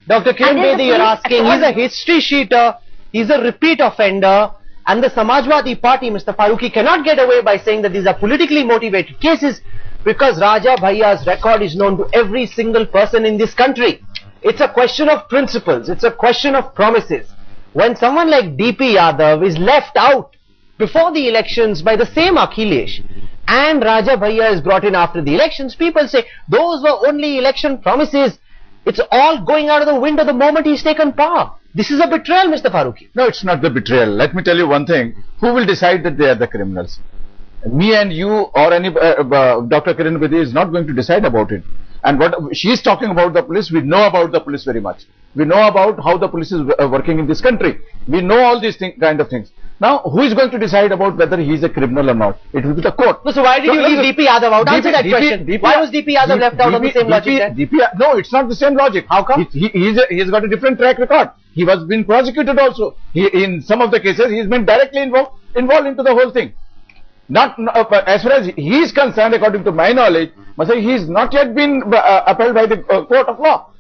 Dr. Kiran Bedi, you're asking, he's a history sheeter, he's a repeat offender, and the Samajwadi Party, Mr. Farooqi, cannot get away by saying that these are politically motivated cases because Raja Bhaiyya's record is known to every single person in this country. It's a question of principles, it's a question of promises. When someone like DP Yadav is left out before the elections by the same Akhilesh, and Raja Bhaiyya is brought in after the elections, people say those were only election promises. It's all going out of the window the moment he's taken power. This is a betrayal, Mr. Farooqi. No, it's not the betrayal. Let me tell you one thing. Who will decide that they are the criminals? Me and you or any Dr. Kiran Bedi is not going to decide about it. And what she is talking about the police, we know about the police very much. We know about how the police is working in this country. We know all these kind of things. Now, who is going to decide about whether he is a criminal or not? It will be the court. No, so why did you leave DP Yadav out? Answer that question. Why was DP Yadav left out on the same logic? No, it's not the same logic. How come? He has got a different track record. He was been prosecuted also. In some of the cases, he has been directly involved into the whole thing. Not as far as he is concerned, according to my knowledge, he is not yet been upheld by the court of law.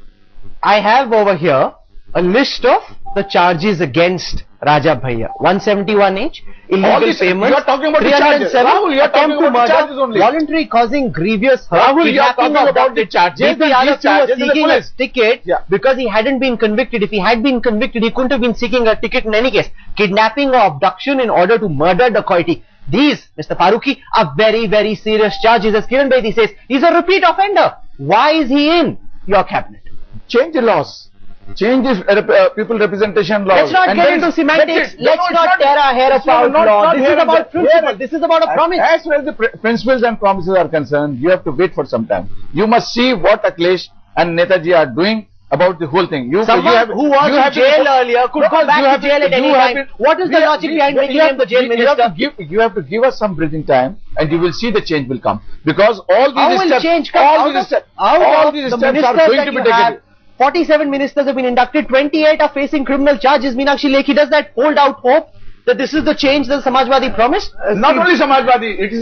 I have over here a list of the charges against Raja Bhaiyya. 171H, illegal payments, you are talking about the charges. Rahul, you are talking about the charges only. Voluntary causing grievous hurt. Rahul, you are talking about the charges. DP Yadav was seeking a ticket because he hadn't been convicted. If he had been convicted, he couldn't have been seeking a ticket in any case. Kidnapping or abduction in order to murder dacoity. These, Mr. Farooqi, are very, very serious charges. As Kiran Bedi says, he's a repeat offender. Why is he in your cabinet? Change the laws. Change the people representation laws. Let's not get into semantics. Let's not tear our hair apart law. This is about principle. This is about a promise. As far as the principles and promises are concerned, you have to wait for some time. You must see what Akhilesh and Netaji are doing about the whole thing. Someone who was in jail earlier could go back to jail at any time. What is the logic behind making him the jail minister? You have to give us some breathing time, and you will see the change will come. Because all these steps, all these steps are going to be taken. 47 ministers have been inducted, 28 are facing criminal charges. Meenakshi Lekhi, does that hold out hope that this is the change that Samajwadi promised? Not only Samajwadi, it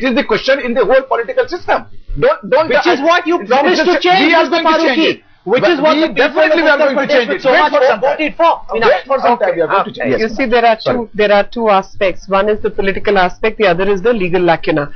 is the question in the whole political system. Which is what you promised to change, Mr. Farooqi. Which is what the definitely we are going to change it. So much voted for. You see, there are two aspects. One is the political aspect, the other is the legal lacuna.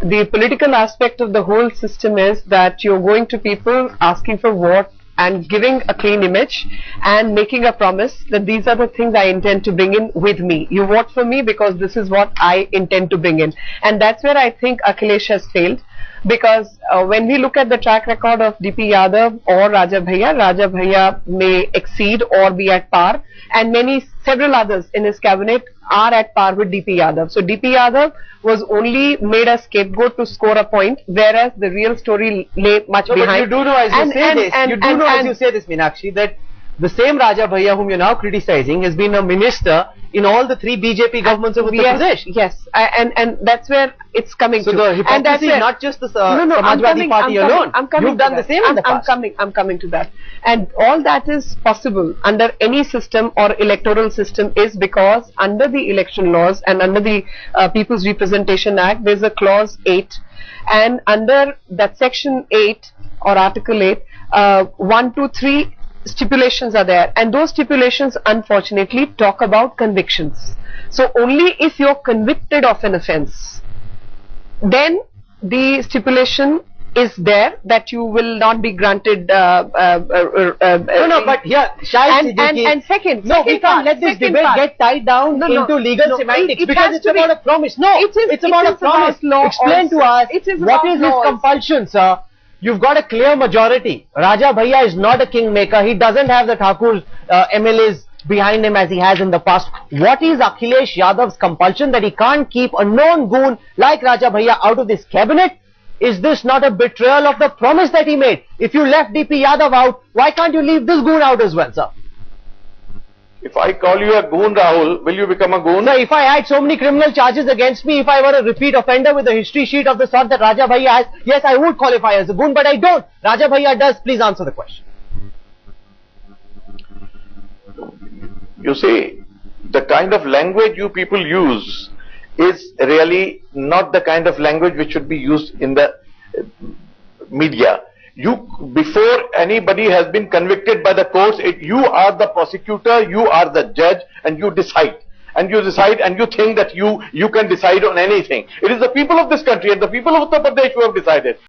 The political aspect of the whole system is that you're going to people asking for vote and giving a clean image and making a promise that these are the things I intend to bring in with me. You vote for me because this is what I intend to bring in. And that's where I think Akhilesh has failed. Because when we look at the track record of DP Yadav or Raja Bhaiyya may exceed or be at par, and several others in his cabinet are at par with DP Yadav. So DP Yadav was only made a scapegoat to score a point, whereas the real story lay much behind. But you do know as you say this, Meenakshi, that the same Raja Bhaiyya whom you're now criticizing has been a minister in all the 3 BJP governments of Uttar Pradesh. Yes, and that's where it's coming to. So the hypocrisy is not just the Samajwadi Party alone. You've done the same in the past. I'm coming to that. And all that is possible under any system or electoral system is because under the election laws and under the People's Representation Act, there's a clause 8. And under that section 8 or article 8, 1, 2, 3 stipulations are there, and those stipulations unfortunately talk about convictions. So only if you're convicted of an offence, then the stipulation is there that you will not be granted but here and second we can't let this debate get tied down into legal semantics because it's about a promise. It's about a promise. Explain to us what is his compulsion, sir. You've got a clear majority. Raja Bhaiyya is not a kingmaker. He doesn't have the Thakur MLAs behind him as he has in the past. What is Akhilesh Yadav's compulsion that he can't keep a known goon like Raja Bhaiyya out of this cabinet? Is this not a betrayal of the promise that he made? If you left DP Yadav out, why can't you leave this goon out as well, sir? If I call you a goon, Rahul, will you become a goon? No, if I had so many criminal charges against me, if I were a repeat offender with a history sheet of the sort that Raja Bhaiyya has, yes, I would qualify as a goon, but I don't. Raja Bhaiyya does. Please answer the question. You see, the kind of language you people use is really not the kind of language which should be used in the media. before anybody has been convicted by the courts, you are the prosecutor, you are the judge, and you decide. And you decide and you think that you can decide on anything. It is the people of this country and the people of Uttar Pradesh who have decided.